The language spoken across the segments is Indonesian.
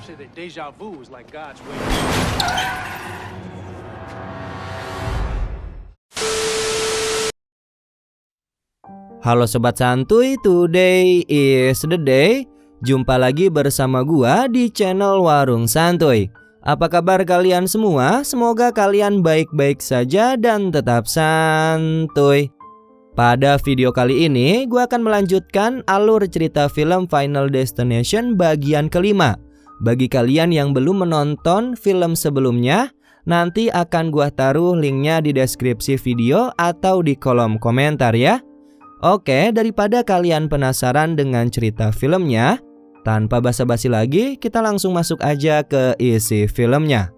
wife said that deja vu is like God's way. Halo Sobat Santuy, today is the day. Jumpa lagi bersama gua di channel Warung Santuy. Apa kabar kalian semua? Semoga kalian baik-baik saja dan tetap santuy. Pada video kali ini, gua akan melanjutkan alur cerita film Final Destination bagian kelima. Bagi kalian yang belum menonton film sebelumnya, nanti akan gua taruh linknya di deskripsi video atau di kolom komentar ya. Oke, daripada kalian penasaran dengan cerita filmnya, tanpa basa-basi lagi, kita langsung masuk aja ke isi filmnya.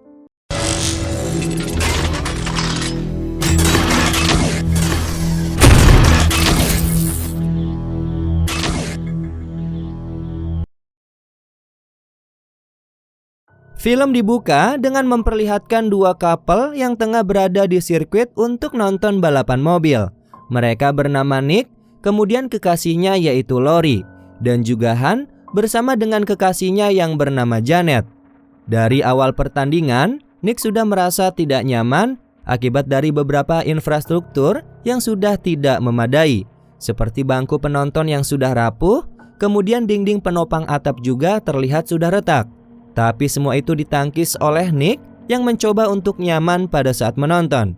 Film dibuka dengan memperlihatkan dua couple yang tengah berada di sirkuit untuk nonton balapan mobil. Mereka bernama Nick, kemudian kekasihnya yaitu Lori, dan juga Han bersama dengan kekasihnya yang bernama Janet. Dari awal pertandingan, Nick sudah merasa tidak nyaman akibat dari beberapa infrastruktur yang sudah tidak memadai, seperti bangku penonton yang sudah rapuh, kemudian dinding penopang atap juga terlihat sudah retak. Tapi semua itu ditangkis oleh Nick yang mencoba untuk nyaman pada saat menonton.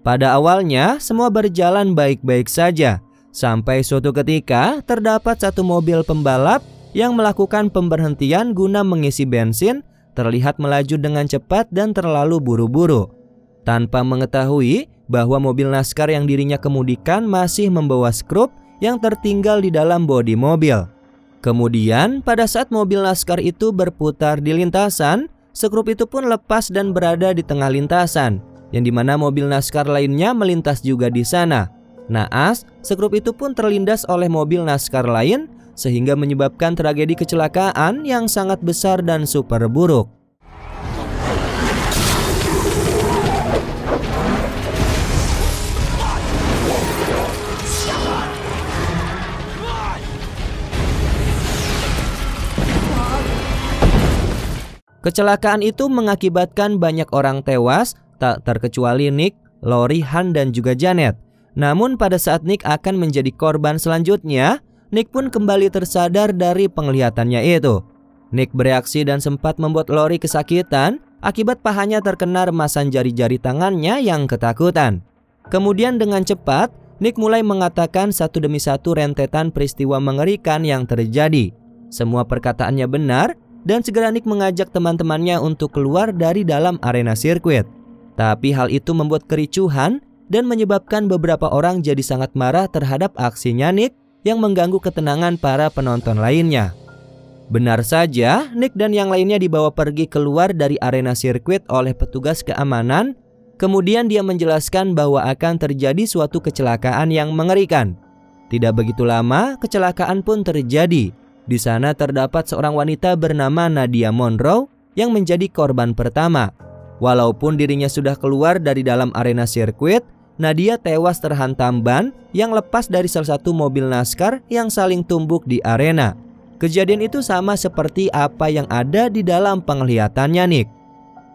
Pada awalnya, semua berjalan baik-baik saja, sampai suatu ketika terdapat satu mobil pembalap yang melakukan pemberhentian guna mengisi bensin, terlihat melaju dengan cepat dan terlalu buru-buru. Tanpa mengetahui bahwa mobil NASCAR yang dirinya kemudikan masih membawa skrup yang tertinggal di dalam bodi mobil. Kemudian pada saat mobil NASCAR itu berputar di lintasan, skrup itu pun lepas dan berada di tengah lintasan, yang dimana mobil NASCAR lainnya melintas juga di sana. Naas, skrup itu pun terlindas oleh mobil NASCAR lain sehingga menyebabkan tragedi kecelakaan yang sangat besar dan super buruk. Kecelakaan itu mengakibatkan banyak orang tewas, tak terkecuali Nick, Lori, Han, dan juga Janet. Namun pada saat Nick akan menjadi korban selanjutnya, Nick pun kembali tersadar dari penglihatannya itu. Nick bereaksi dan sempat membuat Lori kesakitan akibat pahanya terkena remasan jari-jari tangannya yang ketakutan. Kemudian dengan cepat, Nick mulai mengatakan satu demi satu rentetan peristiwa mengerikan yang terjadi. Semua perkataannya benar dan segera Nick mengajak teman-temannya untuk keluar dari dalam arena sirkuit. Tapi hal itu membuat kericuhan dan menyebabkan beberapa orang jadi sangat marah terhadap aksinya Nick yang mengganggu ketenangan para penonton lainnya. Benar saja, Nick dan yang lainnya dibawa pergi keluar dari arena sirkuit oleh petugas keamanan. Kemudian dia menjelaskan bahwa akan terjadi suatu kecelakaan yang mengerikan. Tidak begitu lama, kecelakaan pun terjadi. Di sana terdapat seorang wanita bernama Nadia Monroe yang menjadi korban pertama. Walaupun dirinya sudah keluar dari dalam arena sirkuit, Nadia tewas terhantam ban yang lepas dari salah satu mobil NASCAR yang saling tumbuk di arena. Kejadian itu sama seperti apa yang ada di dalam penglihatannya Nick.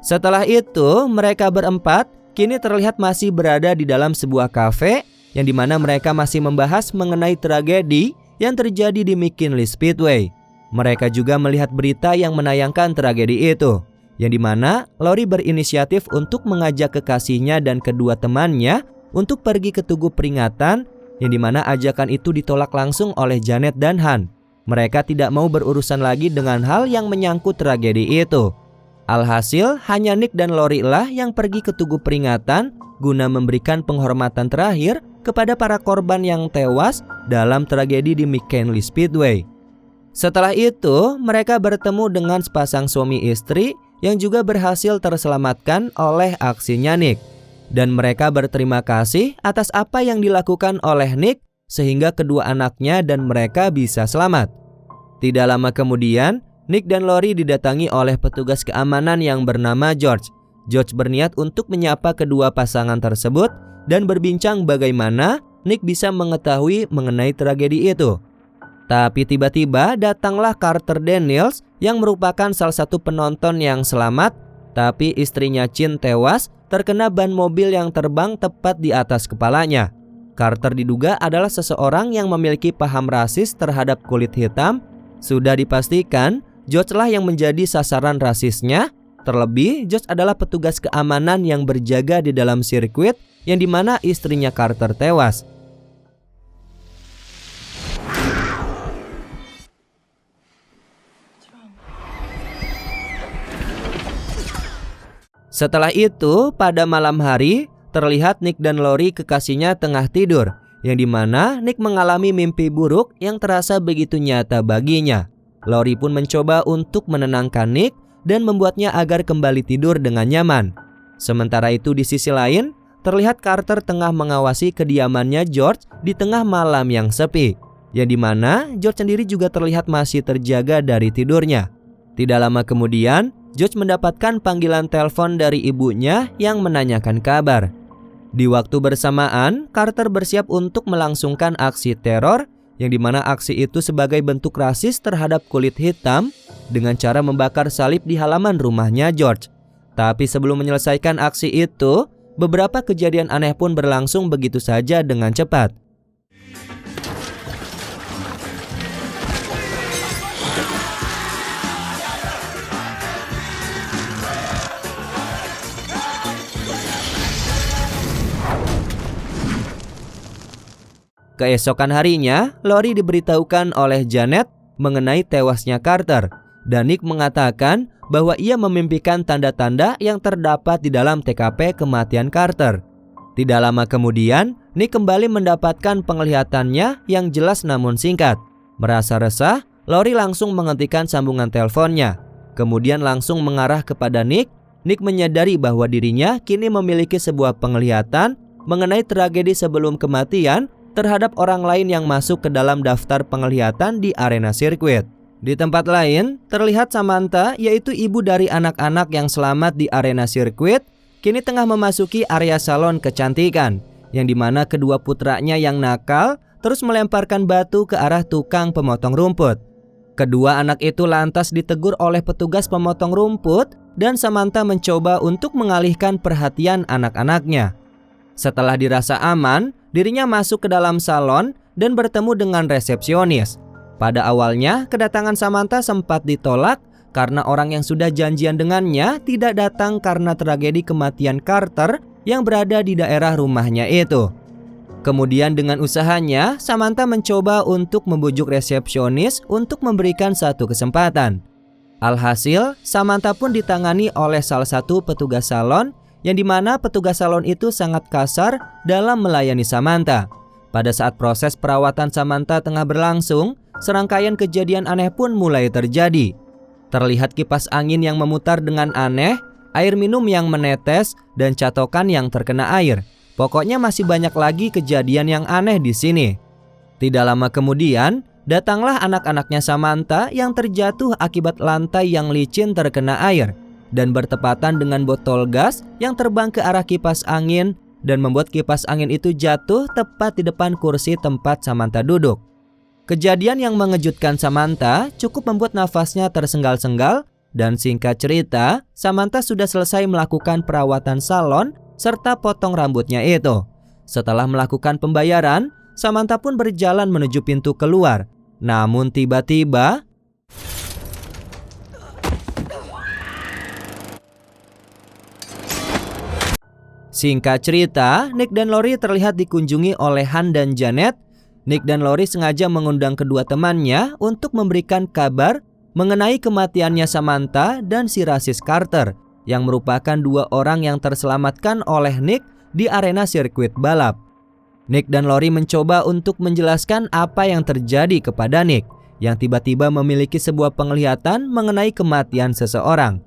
Setelah itu, mereka berempat kini terlihat masih berada di dalam sebuah kafe yang dimana mereka masih membahas mengenai tragedi yang terjadi di McKinley Speedway. Mereka juga melihat berita yang menayangkan tragedi itu, yang dimana Lori berinisiatif untuk mengajak kekasihnya dan kedua temannya untuk pergi ke tugu peringatan, yang dimana ajakan itu ditolak langsung oleh Janet dan Han. Mereka tidak mau berurusan lagi dengan hal yang menyangkut tragedi itu. Alhasil hanya Nick dan Lori lah yang pergi ke tugu peringatan guna memberikan penghormatan terakhir kepada para korban yang tewas dalam tragedi di McKinley Speedway. Setelah itu, mereka bertemu dengan sepasang suami istri yang juga berhasil terselamatkan oleh aksinya Nick. Dan mereka berterima kasih atas apa yang dilakukan oleh Nick sehingga kedua anaknya dan mereka bisa selamat. Tidak lama kemudian, Nick dan Lori didatangi oleh petugas keamanan yang bernama George. George berniat untuk menyapa kedua pasangan tersebut dan berbincang bagaimana Nick bisa mengetahui mengenai tragedi itu. Tapi tiba-tiba datanglah Carter Daniels yang merupakan salah satu penonton yang selamat, tapi istrinya Chin tewas terkena ban mobil yang terbang tepat di atas kepalanya. Carter diduga adalah seseorang yang memiliki paham rasis terhadap kulit hitam. Sudah dipastikan George lah yang menjadi sasaran rasisnya. Terlebih, George adalah petugas keamanan yang berjaga di dalam sirkuit yang dimana istrinya Carter tewas. Setelah itu, pada malam hari, terlihat Nick dan Lori kekasihnya tengah tidur, yang dimana Nick mengalami mimpi buruk yang terasa begitu nyata baginya. Lori pun mencoba untuk menenangkan Nick dan membuatnya agar kembali tidur dengan nyaman. Sementara itu di sisi lain, terlihat Carter tengah mengawasi kediamannya George di tengah malam yang sepi, yang dimana George sendiri juga terlihat masih terjaga dari tidurnya. Tidak lama kemudian, George mendapatkan panggilan telepon dari ibunya yang menanyakan kabar. Di waktu bersamaan, Carter bersiap untuk melangsungkan aksi teror, yang dimana aksi itu sebagai bentuk rasis terhadap kulit hitam dengan cara membakar salib di halaman rumahnya George. Tapi sebelum menyelesaikan aksi itu, beberapa kejadian aneh pun berlangsung begitu saja dengan cepat. Keesokan harinya, Lori diberitahukan oleh Janet mengenai tewasnya Carter, dan Nick mengatakan bahwa ia memimpikan tanda-tanda yang terdapat di dalam TKP kematian Carter. Tidak lama kemudian, Nick kembali mendapatkan penglihatannya yang jelas namun singkat. Merasa resah, Lori langsung menghentikan sambungan teleponnya, kemudian langsung mengarah kepada Nick. Nick menyadari bahwa dirinya kini memiliki sebuah penglihatan mengenai tragedi sebelum kematian terhadap orang lain yang masuk ke dalam daftar penglihatan di arena sirkuit. Di tempat lain, terlihat Samantha, yaitu ibu dari anak-anak yang selamat di arena sirkuit, kini tengah memasuki area salon kecantikan, yang dimana kedua putranya yang nakal terus melemparkan batu ke arah tukang pemotong rumput. Kedua anak itu lantas ditegur oleh petugas pemotong rumput, dan Samantha mencoba untuk mengalihkan perhatian anak-anaknya. Setelah dirasa aman, dirinya masuk ke dalam salon dan bertemu dengan resepsionis. Pada awalnya, kedatangan Samantha sempat ditolak karena orang yang sudah janjian dengannya tidak datang karena tragedi kematian Carter yang berada di daerah rumahnya itu. Kemudian dengan usahanya, Samantha mencoba untuk membujuk resepsionis untuk memberikan satu kesempatan. Alhasil, Samantha pun ditangani oleh salah satu petugas salon, yang dimana petugas salon itu sangat kasar dalam melayani Samantha. Pada saat proses perawatan Samantha tengah berlangsung, serangkaian kejadian aneh pun mulai terjadi. Terlihat kipas angin yang memutar dengan aneh, air minum yang menetes, dan catokan yang terkena air. Pokoknya masih banyak lagi kejadian yang aneh di sini. Tidak lama kemudian, datanglah anak-anaknya Samantha yang terjatuh akibat lantai yang licin terkena air, dan bertepatan dengan botol gas yang terbang ke arah kipas angin dan membuat kipas angin itu jatuh tepat di depan kursi tempat Samantha duduk. Kejadian yang mengejutkan Samantha cukup membuat nafasnya tersenggal-senggal, dan singkat cerita, Samantha sudah selesai melakukan perawatan salon serta potong rambutnya itu. Setelah melakukan pembayaran, Samantha pun berjalan menuju pintu keluar. Namun tiba-tiba singkat cerita, Nick dan Lori terlihat dikunjungi oleh Han dan Janet. Nick dan Lori sengaja mengundang kedua temannya untuk memberikan kabar mengenai kematiannya Samantha dan si rasis Carter, yang merupakan dua orang yang terselamatkan oleh Nick di arena sirkuit balap. Nick dan Lori mencoba untuk menjelaskan apa yang terjadi kepada Nick, yang tiba-tiba memiliki sebuah penglihatan mengenai kematian seseorang.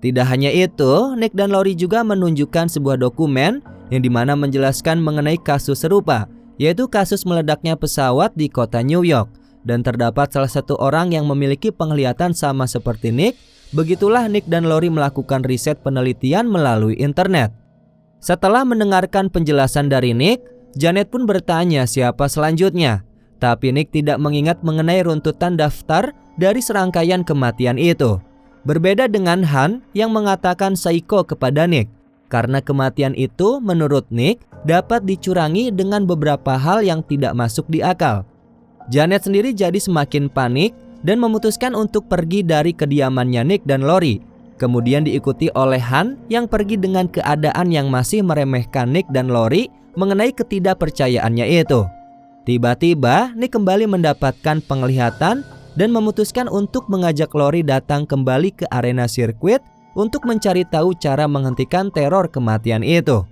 Tidak hanya itu, Nick dan Lori juga menunjukkan sebuah dokumen yang dimana menjelaskan mengenai kasus serupa, yaitu kasus meledaknya pesawat di kota New York, dan terdapat salah satu orang yang memiliki penglihatan sama seperti Nick. Begitulah Nick dan Lori melakukan riset penelitian melalui internet. Setelah mendengarkan penjelasan dari Nick, Janet pun bertanya siapa selanjutnya, tapi Nick tidak mengingat mengenai runtutan daftar dari serangkaian kematian itu. Berbeda dengan Han yang mengatakan psycho kepada Nick, karena kematian itu menurut Nick dapat dicurangi dengan beberapa hal yang tidak masuk di akal. Janet sendiri jadi semakin panik dan memutuskan untuk pergi dari kediamannya Nick dan Lori. Kemudian diikuti oleh Han yang pergi dengan keadaan yang masih meremehkan Nick dan Lori mengenai ketidakpercayaannya itu. Tiba-tiba Nick kembali mendapatkan penglihatan dan memutuskan untuk mengajak Lori datang kembali ke arena sirkuit untuk mencari tahu cara menghentikan teror kematian itu.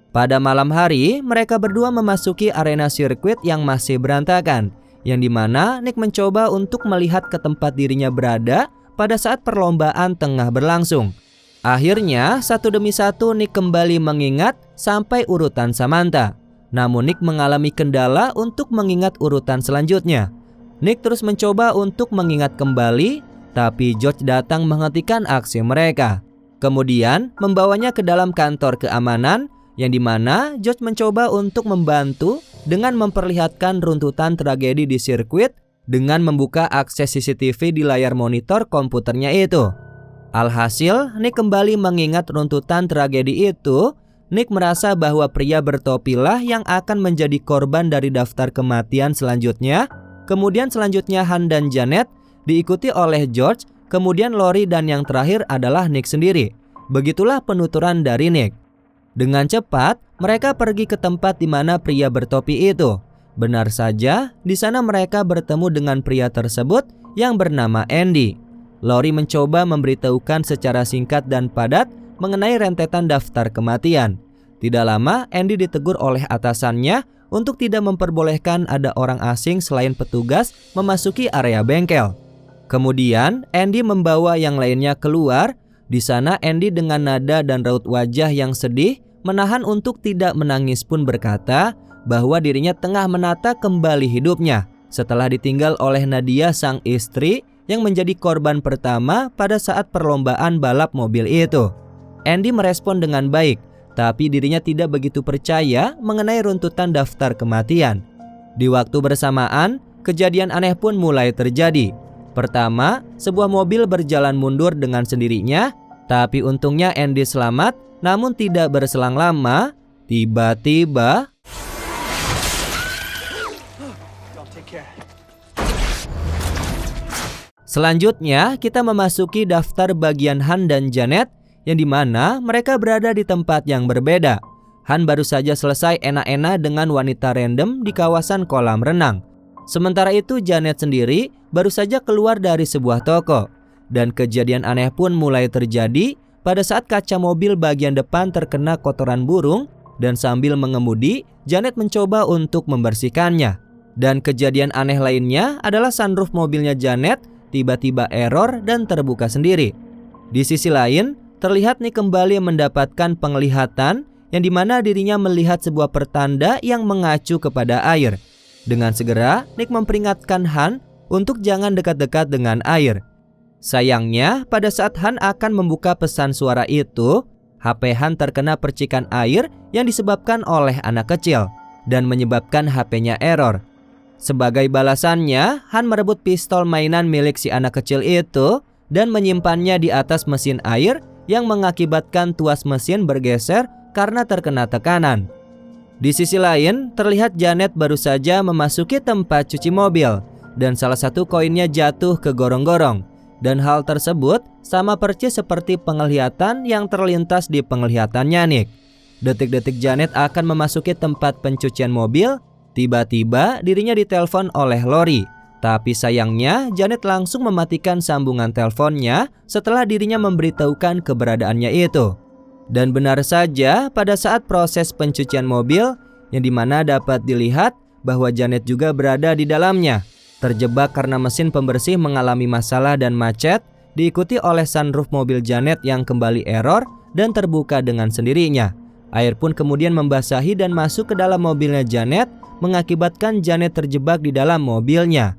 Pada malam hari, mereka berdua memasuki arena sirkuit yang masih berantakan, yang dimana Nick mencoba untuk melihat ke tempat dirinya berada pada saat perlombaan tengah berlangsung. Akhirnya, satu demi satu Nick kembali mengingat sampai urutan Samantha. Namun Nick mengalami kendala untuk mengingat urutan selanjutnya. Nick terus mencoba untuk mengingat kembali, tapi George datang menghentikan aksi mereka. Kemudian membawanya ke dalam kantor keamanan, yang dimana George mencoba untuk membantu dengan memperlihatkan runtutan tragedi di sirkuit dengan membuka akses CCTV di layar monitor komputernya itu. Alhasil, Nick kembali mengingat runtutan tragedi itu. Nick merasa bahwa pria bertopilah yang akan menjadi korban dari daftar kematian selanjutnya. Kemudian selanjutnya Han dan Janet, diikuti oleh George, kemudian Lori, dan yang terakhir adalah Nick sendiri. Begitulah penuturan dari Nick. Dengan cepat, mereka pergi ke tempat di mana pria bertopi itu. Benar saja, di sana mereka bertemu dengan pria tersebut yang bernama Andy. Lori mencoba memberitahukan secara singkat dan padat mengenai rentetan daftar kematian. Tidak lama, Andy ditegur oleh atasannya untuk tidak memperbolehkan ada orang asing selain petugas memasuki area bengkel. Kemudian, Andy membawa yang lainnya keluar. Di sana, Andy dengan nada dan raut wajah yang sedih menahan untuk tidak menangis pun berkata bahwa dirinya tengah menata kembali hidupnya setelah ditinggal oleh Nadia, sang istri yang menjadi korban pertama pada saat perlombaan balap mobil itu. Andy merespon dengan baik, tapi dirinya tidak begitu percaya mengenai runtutan daftar kematian. Di waktu bersamaan, kejadian aneh pun mulai terjadi. Pertama, sebuah mobil berjalan mundur dengan sendirinya, tapi untungnya Andy selamat. Namun tidak berselang lama, tiba-tiba selanjutnya kita memasuki daftar bagian Han dan Janet, yang dimana mereka berada di tempat yang berbeda. Han baru saja selesai enak-enak dengan wanita random di kawasan kolam renang. Sementara itu Janet sendiri baru saja keluar dari sebuah toko. Dan kejadian aneh pun mulai terjadi pada saat kaca mobil bagian depan terkena kotoran burung, dan sambil mengemudi, Janet mencoba untuk membersihkannya. Dan kejadian aneh lainnya adalah sunroof mobilnya Janet tiba-tiba error dan terbuka sendiri. Di sisi lain, terlihat Nick kembali mendapatkan penglihatan yang dimana dirinya melihat sebuah pertanda yang mengacu kepada air. Dengan segera, Nick memperingatkan Han untuk jangan dekat-dekat dengan air. Sayangnya, pada saat Han akan membuka pesan suara itu, HP Han terkena percikan air yang disebabkan oleh anak kecil dan menyebabkan HP-nya error. Sebagai balasannya, Han merebut pistol mainan milik si anak kecil itu dan menyimpannya di atas mesin air yang mengakibatkan tuas mesin bergeser karena terkena tekanan. Di sisi lain, terlihat Janet baru saja memasuki tempat cuci mobil dan salah satu koinnya jatuh ke gorong-gorong. Dan hal tersebut sama persis seperti penglihatan yang terlintas di penglihatannya Nick. Detik-detik Janet akan memasuki tempat pencucian mobil, tiba-tiba dirinya ditelepon oleh Lori. Tapi sayangnya Janet langsung mematikan sambungan teleponnya setelah dirinya memberitahukan keberadaannya itu. Dan benar saja pada saat proses pencucian mobil, yang dimana dapat dilihat bahwa Janet juga berada di dalamnya, terjebak karena mesin pembersih mengalami masalah dan macet, diikuti oleh sunroof mobil Janet yang kembali error dan terbuka dengan sendirinya. Air pun kemudian membasahi dan masuk ke dalam mobilnya Janet, mengakibatkan Janet terjebak di dalam mobilnya.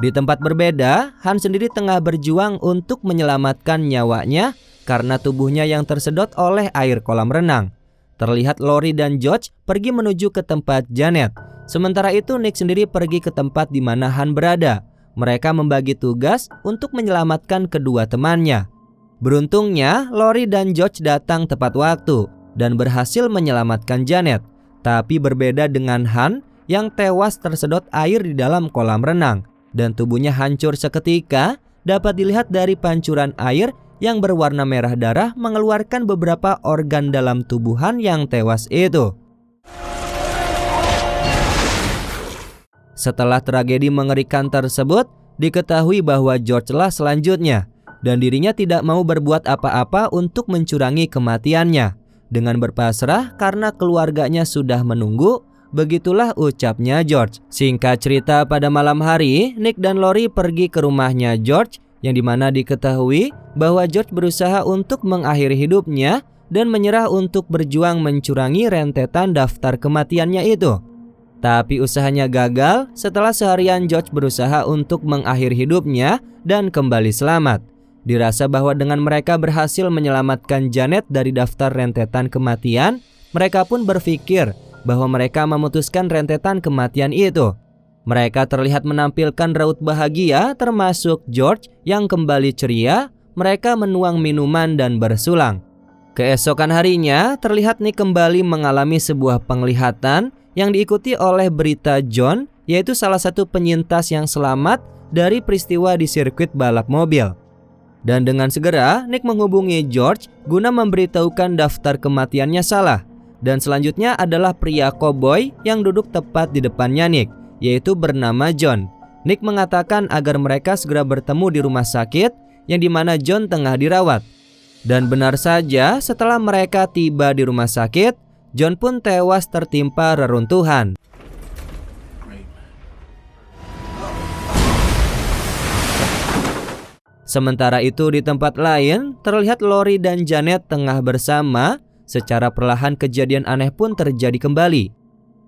Di tempat berbeda, Han sendiri tengah berjuang untuk menyelamatkan nyawanya karena tubuhnya yang tersedot oleh air kolam renang. Terlihat Lori dan George pergi menuju ke tempat Janet. Sementara itu Nick sendiri pergi ke tempat di mana Han berada. mereka membagi tugas untuk menyelamatkan kedua temannya. Beruntungnya, Lori dan George datang tepat waktu dan berhasil menyelamatkan Janet. Tapi berbeda dengan Han yang tewas tersedot air di dalam kolam renang dan tubuhnya hancur seketika, dapat dilihat dari pancuran air yang berwarna merah darah mengeluarkan beberapa organ dalam tubuh Han yang tewas itu. Setelah tragedi mengerikan tersebut, diketahui bahwa George lah selanjutnya dan dirinya tidak mau berbuat apa-apa untuk mencurangi kematiannya. Dengan berpasrah karena keluarganya sudah menunggu, begitulah ucapnya George. Singkat cerita, pada malam hari, Nick dan Lori pergi ke rumahnya George, yang dimana diketahui bahwa George berusaha untuk mengakhiri hidupnya dan menyerah untuk berjuang mencurangi rentetan daftar kematiannya itu. Tapi usahanya gagal setelah seharian George berusaha untuk mengakhiri hidupnya dan kembali selamat. Dirasa bahwa dengan mereka berhasil menyelamatkan Janet dari daftar rentetan kematian, mereka pun berpikir bahwa mereka memutuskan rentetan kematian itu. Mereka terlihat menampilkan raut bahagia, termasuk George yang kembali ceria. Mereka menuang minuman dan bersulang. Keesokan harinya, terlihat Nick kembali mengalami sebuah penglihatan yang diikuti oleh berita John, yaitu salah satu penyintas yang selamat dari peristiwa di sirkuit balap mobil. Dan dengan segera, Nick menghubungi George guna memberitahukan daftar kematiannya salah. Dan selanjutnya adalah pria koboi yang duduk tepat di depannya Nick, yaitu bernama John. Nick mengatakan agar mereka segera bertemu di rumah sakit yang dimana John tengah dirawat. Dan benar saja, setelah mereka tiba di rumah sakit, John pun tewas tertimpa reruntuhan. Sementara itu di tempat lain, terlihat Lori dan Janet tengah bersama. Secara perlahan kejadian aneh pun terjadi kembali.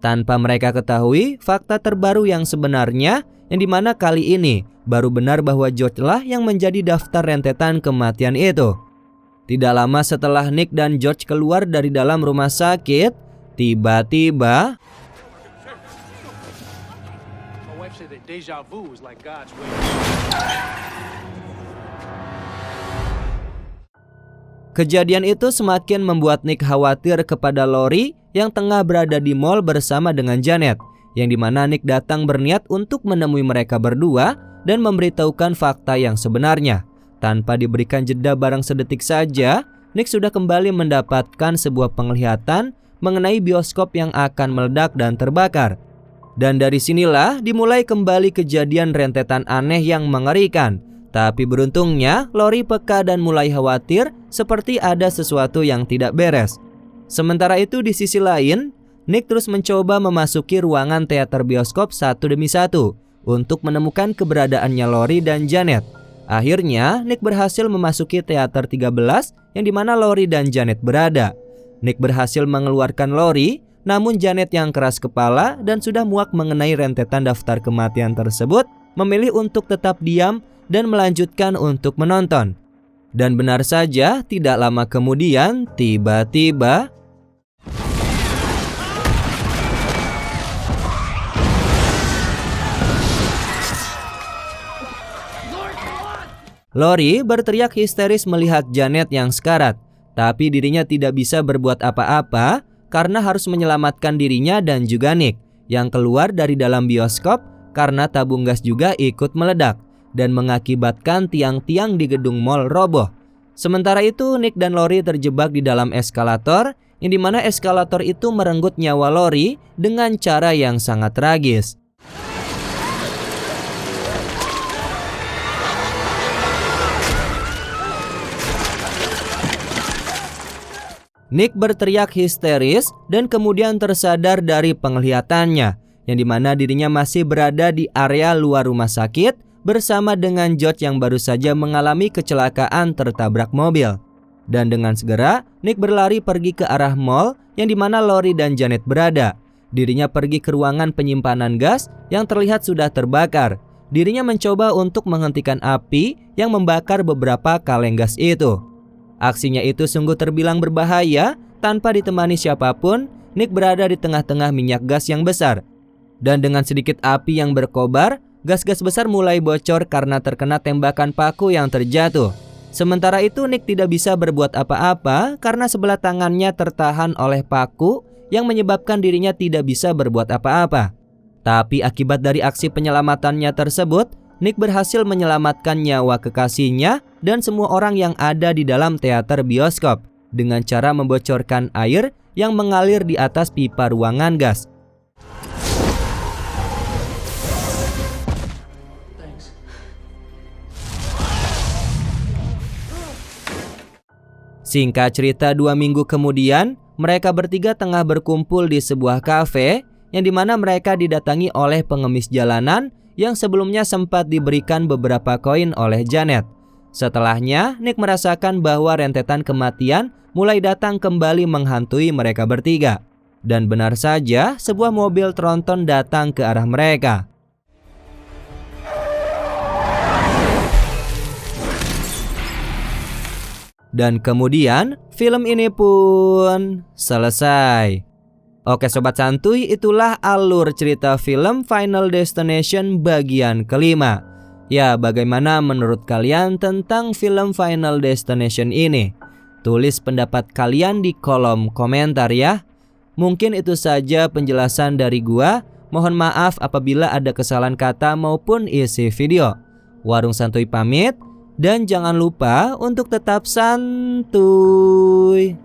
Tanpa mereka ketahui fakta terbaru yang sebenarnya, yang dimana kali ini baru benar bahwa George lah yang menjadi daftar rentetan kematian itu. Tidak lama setelah Nick dan George keluar dari dalam rumah sakit, tiba-tiba My wife said that deja vu is like God's way. kejadian itu semakin membuat Nick khawatir kepada Lori yang tengah berada di mall bersama dengan Janet, yang dimana Nick datang berniat untuk menemui mereka berdua dan memberitahukan fakta yang sebenarnya. Tanpa diberikan jeda barang sedetik saja, Nick sudah kembali mendapatkan sebuah penglihatan mengenai bioskop yang akan meledak dan terbakar. Dan dari sinilah dimulai kembali kejadian rentetan aneh yang mengerikan. Tapi beruntungnya, Lori peka dan mulai khawatir seperti ada sesuatu yang tidak beres. Sementara itu di sisi lain, Nick terus mencoba memasuki ruangan teater bioskop satu demi satu untuk menemukan keberadaannya Lori dan Janet. Akhirnya, Nick berhasil memasuki teater 13 yang dimana Lori dan Janet berada. Nick berhasil mengeluarkan Lori, namun Janet yang keras kepala dan sudah muak mengenai rentetan daftar kematian tersebut memilih untuk tetap diam dan melanjutkan untuk menonton. Dan benar saja, tidak lama kemudian, tiba-tiba Lori berteriak histeris melihat Janet yang sekarat, tapi dirinya tidak bisa berbuat apa-apa karena harus menyelamatkan dirinya dan juga Nick yang keluar dari dalam bioskop karena tabung gas juga ikut meledak dan mengakibatkan tiang-tiang di gedung mall roboh. Sementara itu Nick dan Lori terjebak di dalam eskalator, yang dimana eskalator itu merenggut nyawa Lori dengan cara yang sangat tragis. Nick berteriak histeris dan kemudian tersadar dari penglihatannya, yang dimana dirinya masih berada di area luar rumah sakit bersama dengan George yang baru saja mengalami kecelakaan tertabrak mobil. Dan dengan segera, Nick berlari pergi ke arah mall yang dimana Lori dan Janet berada. Dirinya pergi ke ruangan penyimpanan gas yang terlihat sudah terbakar. Dirinya mencoba untuk menghentikan api yang membakar beberapa kaleng gas itu. Aksinya itu sungguh terbilang berbahaya. Tanpa ditemani siapapun, Nick berada di tengah-tengah minyak gas yang besar. Dan dengan sedikit api yang berkobar, gas-gas besar mulai bocor karena terkena tembakan paku yang terjatuh. Sementara itu Nick tidak bisa berbuat apa-apa karena sebelah tangannya tertahan oleh paku yang menyebabkan dirinya tidak bisa berbuat apa-apa. Tapi akibat dari aksi penyelamatannya tersebut, Nick berhasil menyelamatkan nyawa kekasihnya dan semua orang yang ada di dalam teater bioskop dengan cara membocorkan air yang mengalir di atas pipa ruangan gas. Singkat cerita, 2 minggu kemudian, mereka bertiga tengah berkumpul di sebuah kafe yang dimana mereka didatangi oleh pengemis jalanan yang sebelumnya sempat diberikan beberapa koin oleh Janet. Setelahnya, Nick merasakan bahwa rentetan kematian mulai datang kembali menghantui mereka bertiga. Dan benar saja, sebuah mobil tronton datang ke arah mereka. Dan kemudian film ini pun selesai. Oke sobat santuy, itulah alur cerita film Final Destination bagian kelima. Ya, bagaimana menurut kalian tentang film Final Destination ini? Tulis pendapat kalian di kolom komentar ya. Mungkin itu saja penjelasan dari gua. Mohon maaf apabila ada kesalahan kata maupun isi video. Warung Santuy pamit. Dan jangan lupa untuk tetap santuy.